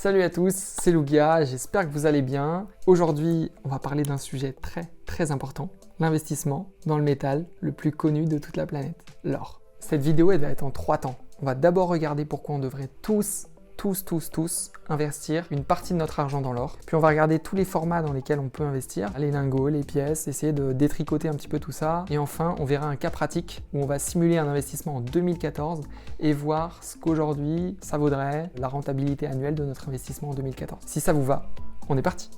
Salut à tous, c'est Lougia, j'espère que vous allez bien. Aujourd'hui, on va parler d'un sujet très important, l'investissement dans le métal le plus connu de toute la planète, l'or. Cette vidéo, elle va être en 3 temps. On va d'abord regarder pourquoi on devrait tous investir une partie de notre argent dans l'or. Puis on va regarder tous les formats dans lesquels on peut investir, les lingots, les pièces, essayer de détricoter un petit peu tout ça. Et enfin, on verra un cas pratique où on va simuler un investissement en 2014 et voir ce qu'aujourd'hui ça vaudrait, la rentabilité annuelle de notre investissement en 2014. Si ça vous va, on est parti.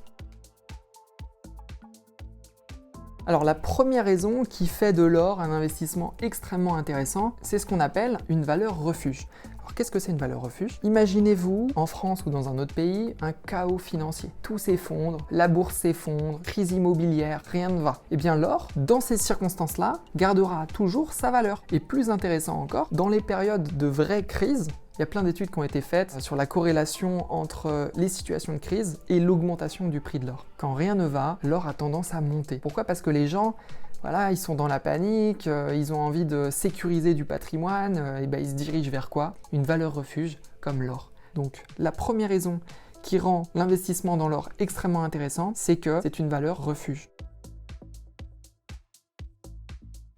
Alors la première raison qui fait de l'or un investissement extrêmement intéressant, c'est ce qu'on appelle une valeur refuge. Alors qu'est-ce que c'est une valeur refuge? Imaginez-vous, en France ou dans un autre pays, un chaos financier. Tout s'effondre, la bourse s'effondre, crise immobilière, rien ne va. Eh bien l'or, dans ces circonstances-là, gardera toujours sa valeur. Et plus intéressant encore, dans les périodes de vraie crise, il y a plein d'études qui ont été faites sur la corrélation entre les situations de crise et l'augmentation du prix de l'or. Quand rien ne va, l'or a tendance à monter. Pourquoi? Parce que les gens, voilà, ils sont dans la panique, ils ont envie de sécuriser du patrimoine, et ben ils se dirigent vers quoi? Une valeur refuge comme l'or. Donc la première raison qui rend l'investissement dans l'or extrêmement intéressant, c'est que c'est une valeur refuge.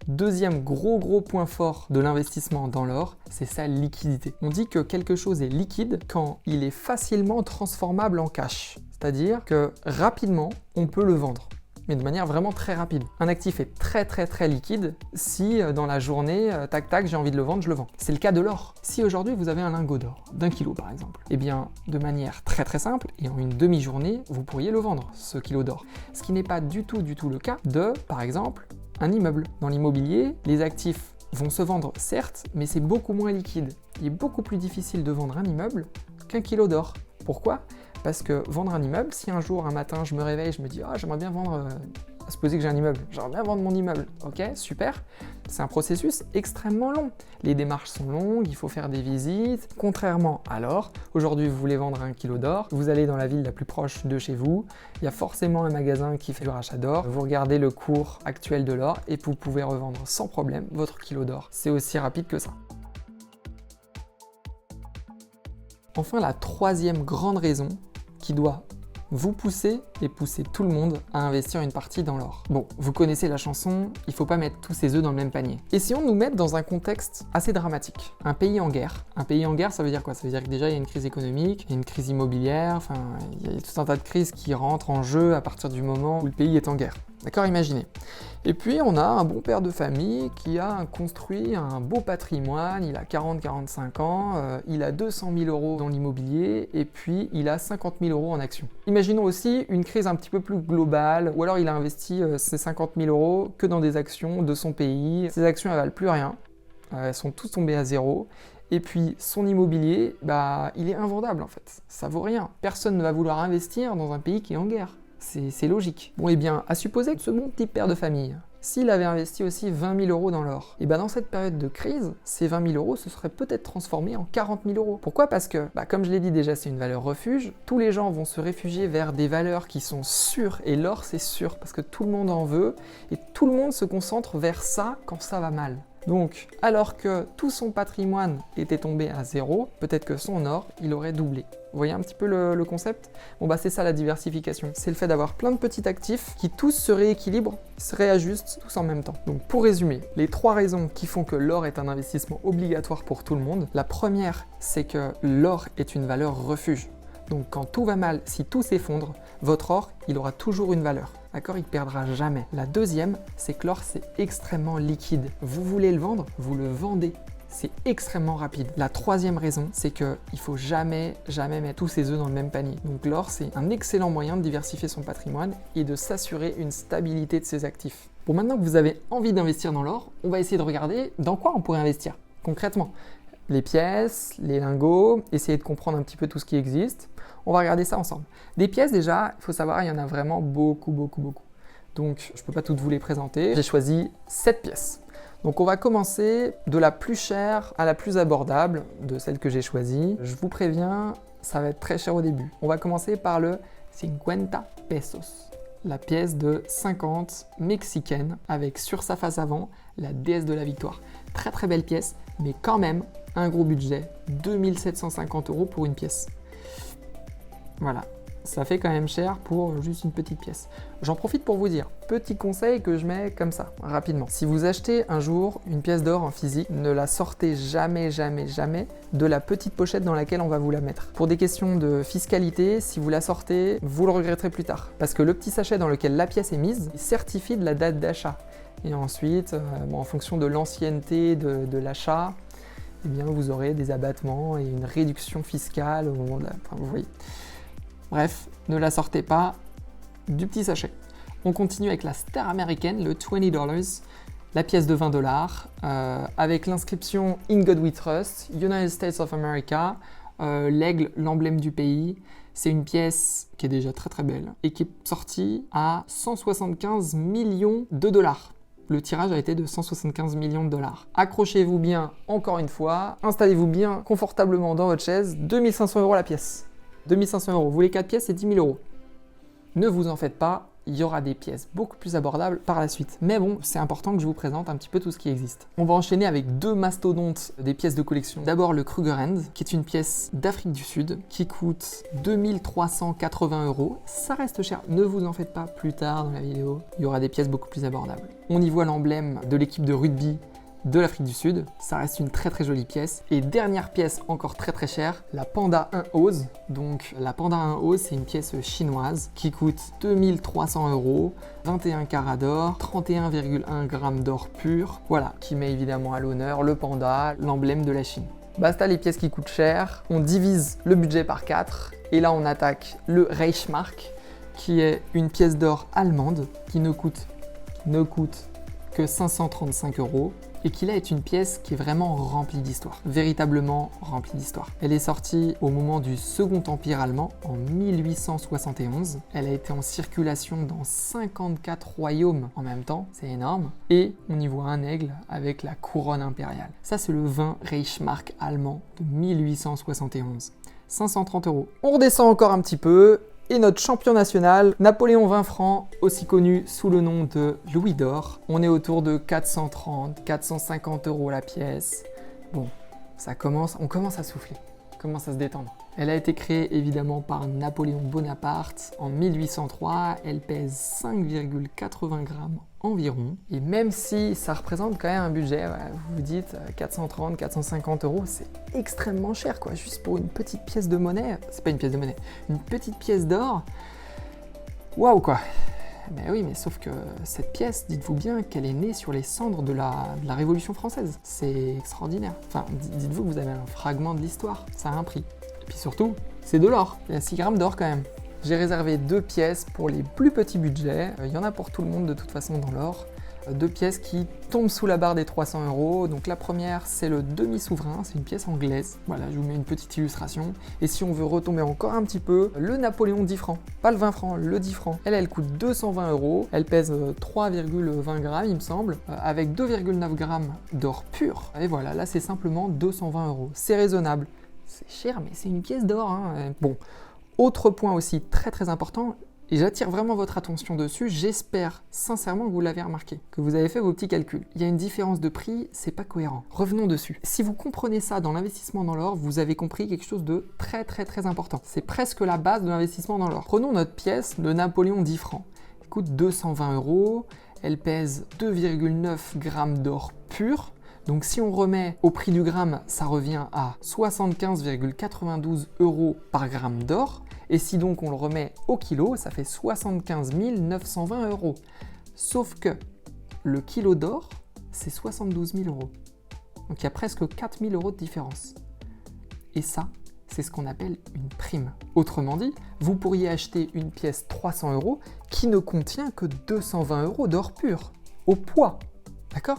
Deuxième gros point fort de l'investissement dans l'or, c'est sa liquidité. On dit que quelque chose est liquide quand il est facilement transformable en cash. C'est-à-dire que rapidement, on peut le vendre, mais de manière vraiment très rapide. Un actif est très liquide si dans la journée, tac, j'ai envie de le vendre, je le vends. C'est le cas de l'or. Si aujourd'hui vous avez un lingot d'or, d'1 kilo par exemple, eh bien de manière très simple et en une demi-journée, vous pourriez le vendre, ce kilo d'or. Ce qui n'est pas du tout le cas de, par exemple, un immeuble. Dans l'immobilier, les actifs vont se vendre certes, mais c'est beaucoup moins liquide. Il est beaucoup plus difficile de vendre un immeuble qu'un kilo d'or. Pourquoi? Parce que vendre un immeuble, si un jour, un matin, je me réveille, je me dis « Ah, j'aimerais bien vendre... à supposer que j'ai un immeuble, j'aimerais bien vendre mon immeuble. » Ok, super. C'est un processus extrêmement long. Les démarches sont longues, il faut faire des visites. Contrairement à l'or, aujourd'hui vous voulez vendre 1 kilo d'or, vous allez dans la ville la plus proche de chez vous, il y a forcément un magasin qui fait du rachat d'or, vous regardez le cours actuel de l'or et vous pouvez revendre sans problème votre kilo d'or. C'est aussi rapide que ça. Enfin, la troisième grande raison qui doit vous pousser et pousser tout le monde à investir une partie dans l'or. Bon, vous connaissez la chanson, il faut pas mettre tous ses œufs dans le même panier. Essayons de nous mettre dans un contexte assez dramatique. Un pays en guerre. Un pays en guerre, ça veut dire quoi? Ça veut dire que déjà il y a une crise économique, il y a une crise immobilière, enfin il y a tout un tas de crises qui rentrent en jeu à partir du moment où le pays est en guerre. D'accord, imaginez. Et puis on a un bon père de famille qui a construit un beau patrimoine, il a 40-45 ans, il a 200 000 euros dans l'immobilier et puis il a 50 000 euros en actions. Imaginons aussi une crise un petit peu plus globale, ou alors il a investi ces 50 000 euros que dans des actions de son pays. Ces actions elles valent plus rien, elles sont toutes tombées à zéro. Et puis son immobilier, il est invendable en fait, ça vaut rien. Personne ne va vouloir investir dans un pays qui est en guerre. C'est logique. Bon, et bien, à supposer que ce bon petit père de famille, s'il avait investi aussi 20 000 euros dans l'or, et bien dans cette période de crise, ces 20 000 euros se seraient peut-être transformés en 40 000 euros. Pourquoi? Parce que, comme je l'ai dit déjà, c'est une valeur refuge. Tous les gens vont se réfugier vers des valeurs qui sont sûres, et l'or c'est sûr, parce que tout le monde en veut, et tout le monde se concentre vers ça quand ça va mal. Donc, alors que tout son patrimoine était tombé à zéro, peut-être que son or, il aurait doublé. Vous voyez un petit peu le concept? Bon c'est ça la diversification. C'est le fait d'avoir plein de petits actifs qui tous se rééquilibrent, se réajustent tous en même temps. Donc pour résumer, les 3 raisons qui font que l'or est un investissement obligatoire pour tout le monde. La première, c'est que l'or est une valeur refuge. Donc quand tout va mal, si tout s'effondre, votre or, il aura toujours une valeur. D'accord? Il ne perdra jamais. La deuxième, c'est que l'or, c'est extrêmement liquide. Vous voulez le vendre, vous le vendez. C'est extrêmement rapide. La troisième raison, c'est qu'il ne faut jamais mettre tous ses œufs dans le même panier. Donc l'or, c'est un excellent moyen de diversifier son patrimoine et de s'assurer une stabilité de ses actifs. Bon, maintenant que vous avez envie d'investir dans l'or, on va essayer de regarder dans quoi on pourrait investir concrètement. Les pièces, les lingots, essayer de comprendre un petit peu tout ce qui existe. On va regarder ça ensemble. Des pièces déjà, il faut savoir, il y en a vraiment beaucoup. Donc je ne peux pas toutes vous les présenter. J'ai choisi 7 pièces. Donc on va commencer de la plus chère à la plus abordable, de celle que j'ai choisie. Je vous préviens, ça va être très cher au début. On va commencer par le 50 pesos. La pièce de 50 mexicaine avec sur sa face avant la déesse de la victoire. Très belle pièce, mais quand même un gros budget, 2750 € pour une pièce. Voilà. Ça fait quand même cher pour juste une petite pièce. J'en profite pour vous dire, petit conseil que je mets comme ça, rapidement. Si vous achetez un jour une pièce d'or en physique, ne la sortez jamais, jamais, jamais de la petite pochette dans laquelle on va vous la mettre. Pour des questions de fiscalité, si vous la sortez, vous le regretterez plus tard. Parce que le petit sachet dans lequel la pièce est mise certifie de la date d'achat. Et ensuite, en fonction de l'ancienneté de l'achat, eh bien, vous aurez des abattements et une réduction fiscale au moment de la... Enfin, vous voyez. Bref, ne la sortez pas du petit sachet. On continue avec la star américaine, le $20, la pièce de $20, avec l'inscription In God We Trust, United States of America, l'aigle, l'emblème du pays. C'est une pièce qui est déjà très très belle et qui est sortie à 175 millions de dollars. Le tirage a été de 175 millions de dollars. Accrochez-vous bien, encore une fois, installez-vous bien confortablement dans votre chaise, 2500 € la pièce. 2500 €. Vous voulez 4 pièces, c'est 10 000 €. Ne vous en faites pas, il y aura des pièces beaucoup plus abordables par la suite. Mais bon, c'est important que je vous présente un petit peu tout ce qui existe. On va enchaîner avec deux mastodontes des pièces de collection. D'abord le Krugerrand, qui est une pièce d'Afrique du Sud, qui coûte 2380 €. Ça reste cher, ne vous en faites pas, plus tard dans la vidéo, il y aura des pièces beaucoup plus abordables. On y voit l'emblème de l'équipe de rugby de l'Afrique du Sud, ça reste une très très jolie pièce. Et dernière pièce encore très très chère, la Panda 1 Oz. Donc la Panda 1 Oz, c'est une pièce chinoise qui coûte 2300 €, 21 carats d'or, 31,1 grammes d'or pur. Voilà, qui met évidemment à l'honneur le panda, l'emblème de la Chine. Basta les pièces qui coûtent cher, on divise le budget par 4 et là on attaque le Reichsmark, qui est une pièce d'or allemande qui ne coûte que 535 € et qui là est une pièce qui est vraiment remplie d'histoire, véritablement remplie d'histoire. Elle est sortie au moment du Second Empire allemand en 1871. Elle a été en circulation dans 54 royaumes en même temps, c'est énorme. Et on y voit un aigle avec la couronne impériale. Ça c'est le 20 Reichsmark allemand de 1871. 530 €. On redescend encore un petit peu. Et notre champion national, Napoléon 20 francs, aussi connu sous le nom de Louis d'or. On est autour de 430, 450 € la pièce. Bon, on commence à souffler, on commence à se détendre. Elle a été créée évidemment par Napoléon Bonaparte en 1803. Elle pèse 5,80 grammes environ. Et même si ça représente quand même un budget, voilà, vous vous dites 430, 450 €, c'est extrêmement cher quoi, juste pour une petite pièce de monnaie. C'est pas une pièce de monnaie, une petite pièce d'or. Waouh quoi. Mais oui, mais sauf que cette pièce, dites-vous bien qu'elle est née sur les cendres de la Révolution française. C'est extraordinaire. Enfin, dites-vous que vous avez un fragment de l'histoire, ça a un prix. Et puis surtout, c'est de l'or, il y a 6 grammes d'or quand même. J'ai réservé 2 pièces pour les plus petits budgets, il y en a pour tout le monde de toute façon dans l'or. 2 pièces qui tombent sous la barre des 300 €. Donc la première, c'est le demi-souverain, c'est une pièce anglaise. Voilà, je vous mets une petite illustration. Et si on veut retomber encore un petit peu, le Napoléon 10 francs. Pas le 20 francs, le 10 francs. Elle coûte 220 €. Elle pèse 3,20 grammes, il me semble, avec 2,9 grammes d'or pur. Et voilà, là c'est simplement 220 €. C'est raisonnable. C'est cher, mais c'est une pièce d'or, hein. Bon, autre point aussi très très important, et j'attire vraiment votre attention dessus, j'espère sincèrement que vous l'avez remarqué, que vous avez fait vos petits calculs. Il y a une différence de prix, c'est pas cohérent. Revenons dessus. Si vous comprenez ça dans l'investissement dans l'or, vous avez compris quelque chose de très très très important. C'est presque la base de l'investissement dans l'or. Prenons notre pièce de Napoléon 10 francs. Elle coûte 220 €, elle pèse 2,9 grammes d'or pur. Donc si on remet au prix du gramme, ça revient à 75,92 € par gramme d'or. Et si donc on le remet au kilo, ça fait 75 920 €. Sauf que le kilo d'or, c'est 72 000 €. Donc il y a presque 4 000 € de différence. Et ça, c'est ce qu'on appelle une prime. Autrement dit, vous pourriez acheter une pièce 300 € qui ne contient que 220 € d'or pur, au poids. D'accord ?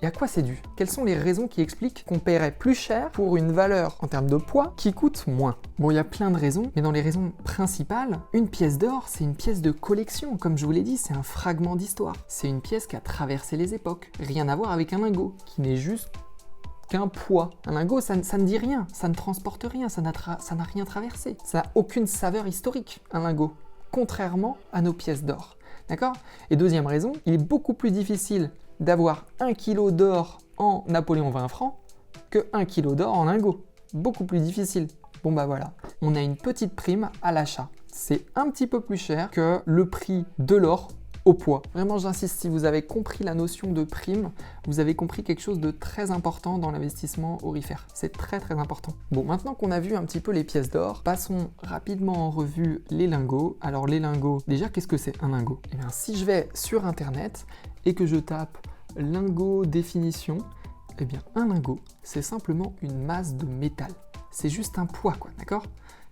Et à quoi c'est dû? Quelles sont les raisons qui expliquent qu'on paierait plus cher pour une valeur en termes de poids qui coûte moins? Bon, il y a plein de raisons, mais dans les raisons principales, une pièce d'or, c'est une pièce de collection. Comme je vous l'ai dit, c'est un fragment d'histoire. C'est une pièce qui a traversé les époques. Rien à voir avec un lingot, qui n'est juste qu'un poids. Un lingot, ça ne dit rien, ça ne transporte rien, ça n'a rien traversé. Ça n'a aucune saveur historique, un lingot, contrairement à nos pièces d'or. D'accord? Et deuxième raison, il est beaucoup plus difficile d'avoir 1 kg d'or en Napoléon 20 francs que 1 kg d'or en lingot. Beaucoup plus difficile. Bon bah voilà, on a une petite prime à l'achat. C'est un petit peu plus cher que le prix de l'or au poids. Vraiment, j'insiste, si vous avez compris la notion de prime, vous avez compris quelque chose de très important dans l'investissement aurifère. C'est très très important. Bon, maintenant qu'on a vu un petit peu les pièces d'or, passons rapidement en revue les lingots. Alors les lingots, déjà, qu'est-ce que c'est un lingot? Eh bien, si je vais sur Internet et que je tape lingot définition, eh bien, un lingot, c'est simplement une masse de métal. C'est juste un poids, quoi, d'accord?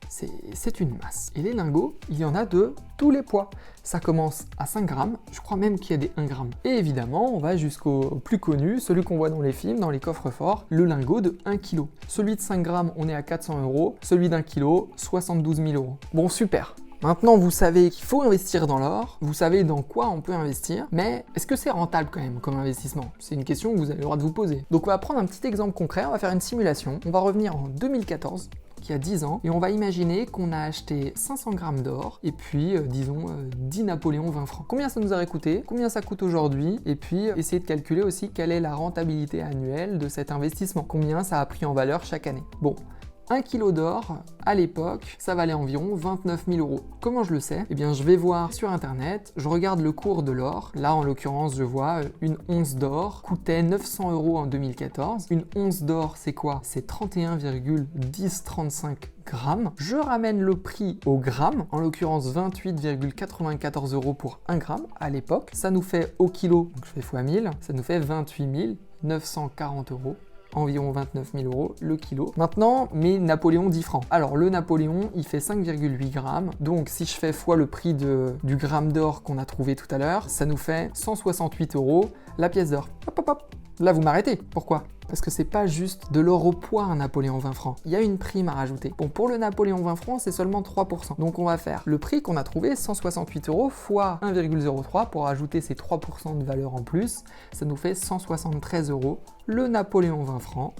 C'est une masse. Et les lingots, il y en a de tous les poids. Ça commence à 5 grammes, je crois même qu'il y a des 1 gramme. Et évidemment, on va jusqu'au plus connu, celui qu'on voit dans les films, dans les coffres forts, le lingot de 1 kg. Celui de 5 grammes, on est à 400 €, celui d'1 kg, 72 000 €. Bon, super. Maintenant, vous savez qu'il faut investir dans l'or, vous savez dans quoi on peut investir, mais est-ce que c'est rentable quand même comme investissement? C'est une question que vous avez le droit de vous poser. Donc on va prendre un petit exemple concret, on va faire une simulation, on va revenir en 2014, il y a 10 ans, et on va imaginer qu'on a acheté 500 grammes d'or, et puis, disons, 10 Napoléon 20 francs. Combien ça nous aurait coûté? Combien ça coûte aujourd'hui? Et puis, essayer de calculer aussi quelle est la rentabilité annuelle de cet investissement. Combien ça a pris en valeur chaque année. Bon. 1 kg d'or, à l'époque, ça valait environ 29 000 €. Comment je le sais? Eh bien, je vais voir sur Internet, je regarde le cours de l'or. Là, en l'occurrence, je vois une once d'or coûtait 900 € en 2014. Une once d'or, c'est quoi? C'est 31,1035 grammes. Je ramène le prix au gramme, en l'occurrence 28,94 € pour 1 gramme à l'époque. Ça nous fait au kilo, donc je fais x 1000, ça nous fait 28 940 €. Environ 29 000 € le kilo. Maintenant, mes Napoléon 10 francs. Alors, le Napoléon, il fait 5,8 grammes. Donc, si je fais fois le prix du gramme d'or qu'on a trouvé tout à l'heure, ça nous fait 168 € la pièce d'or. Hop, hop, hop. Là, vous m'arrêtez. Pourquoi? Parce que c'est pas juste de l'or au poids un Napoléon 20 francs. Il y a une prime à rajouter. Bon, pour le Napoléon 20 francs, c'est seulement 3%. Donc on va faire le prix qu'on a trouvé, 168 € fois 1,03 pour ajouter ces 3% de valeur en plus. Ça nous fait 173 € le Napoléon 20 francs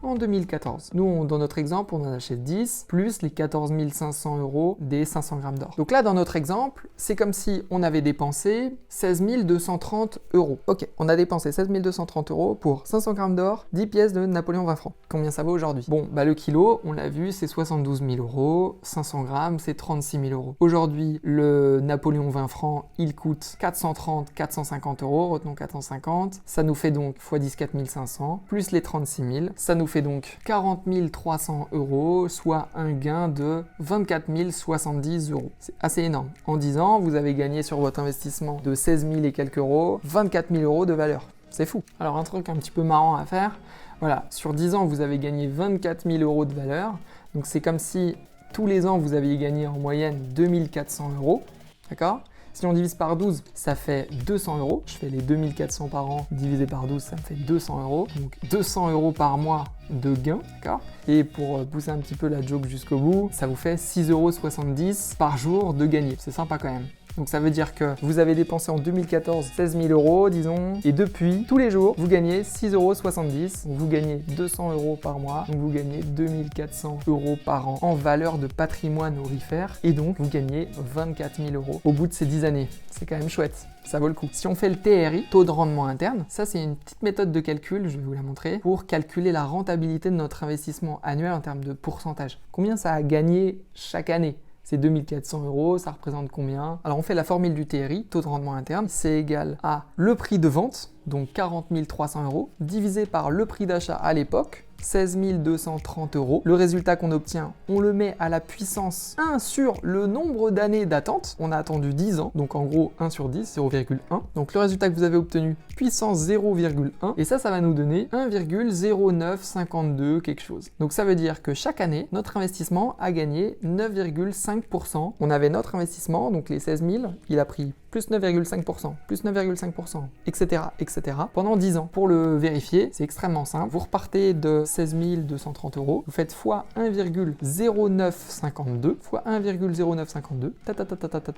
en 2014. Nous, dans notre exemple, on en achète 10, plus les 14 500 € des 500 grammes d'or. Donc là, dans notre exemple, c'est comme si on avait dépensé 16 230 €. Ok, on a dépensé 16 230 € pour 500 grammes d'or, 10 pièces de Napoléon 20 francs. Combien ça vaut aujourd'hui? Bon, bah le kilo, on l'a vu, c'est 72 000 €, 500 grammes, c'est 36 000 €. Aujourd'hui, le Napoléon 20 francs, il coûte 430, 450 €, retenons 450. Ça nous fait donc x 10, 4 500, plus les 36 000, ça nous fait donc 40 300 €, soit un gain de 24 070 €. C'est assez énorme. En 10 ans, vous avez gagné sur votre investissement de 16 000 et quelques euros, 24 000 € de valeur. C'est fou. Alors un truc un petit peu marrant à faire, voilà, sur 10 ans, vous avez gagné 24 000 € de valeur. Donc c'est comme si tous les ans, vous aviez gagné en moyenne 2400 €. D'accord? Si on divise par 12, ça fait 200 €. Je fais les 2400 par an divisé par 12, ça me fait 200 €. Donc 200 € par mois de gain, d'accord? Et pour pousser un petit peu la joke jusqu'au bout, ça vous fait 6,70 € par jour de gagner. C'est sympa quand même. Donc ça veut dire que vous avez dépensé en 2014 16 000 €, disons, et depuis, tous les jours, vous gagnez 6,70 €, vous gagnez 200 € par mois, donc vous gagnez 2400 € par an en valeur de patrimoine aurifère, et donc vous gagnez 24 000 € au bout de ces 10 années. C'est quand même chouette. Ça vaut le coup. Si on fait le TRI, taux de rendement interne, ça c'est une petite méthode de calcul, je vais vous la montrer, pour calculer la rentabilité de notre investissement annuel en termes de pourcentage. Combien ça a gagné chaque année? C'est 2400 €, ça représente combien? Alors on fait la formule du TRI, taux de rendement interne, c'est égal à le prix de vente, donc 40 300 €, divisé par le prix d'achat à l'époque, 16 230 €. Le résultat qu'on obtient, on le met à la puissance 1 sur le nombre d'années d'attente. On a attendu 10 ans, donc en gros 1 sur 10, 0,1. Donc le résultat que vous avez obtenu, puissance 0,1. Et ça va nous donner 1,0952 quelque chose. Donc ça veut dire que chaque année, notre investissement a gagné 9,5%. On avait notre investissement, donc les 16 000, il a pris plus 9,5%, plus 9,5%, etc., etc. pendant 10 ans. Pour le vérifier, c'est extrêmement simple. Vous repartez de 16 230 €, vous faites fois 1,0952, fois 1,0952,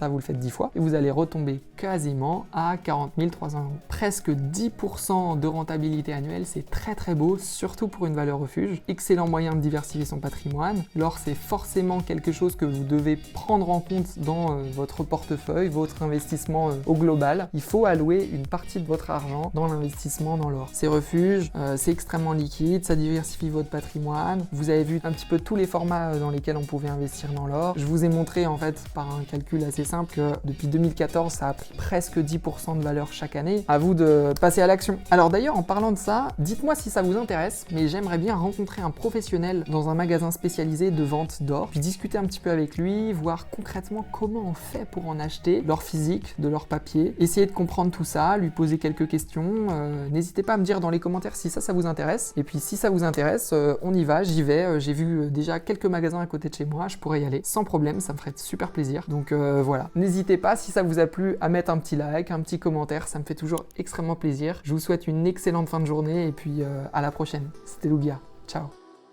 vous le faites 10 fois, et vous allez retomber quasiment à 40 300 €. Presque 10% de rentabilité annuelle, c'est très très beau, surtout pour une valeur refuge. Excellent moyen de diversifier son patrimoine. L'or, c'est forcément quelque chose que vous devez prendre en compte dans votre portefeuille, votre investissement investissement au global, il faut allouer une partie de votre argent dans l'investissement dans l'or. C'est refuge, c'est extrêmement liquide, ça diversifie votre patrimoine. Vous avez vu un petit peu tous les formats dans lesquels on pouvait investir dans l'or. Je vous ai montré en fait par un calcul assez simple que depuis 2014, ça a pris presque 10% de valeur chaque année. À vous de passer à l'action. Alors d'ailleurs, en parlant de ça, dites-moi si ça vous intéresse, mais j'aimerais bien rencontrer un professionnel dans un magasin spécialisé de vente d'or, puis discuter un petit peu avec lui, voir concrètement comment on fait pour en acheter, l'or physique, de l'or papier, essayer de comprendre tout ça, lui poser quelques questions. N'hésitez pas à me dire dans les commentaires si ça vous intéresse. Et puis si ça vous intéresse, on y va, j'y vais. J'ai vu déjà quelques magasins à côté de chez moi, je pourrais y aller sans problème, ça me ferait super plaisir. Donc voilà, n'hésitez pas si ça vous a plu à mettre un petit like, un petit commentaire, ça me fait toujours extrêmement plaisir. Je vous souhaite une excellente fin de journée et puis à la prochaine. C'était Lugia, ciao.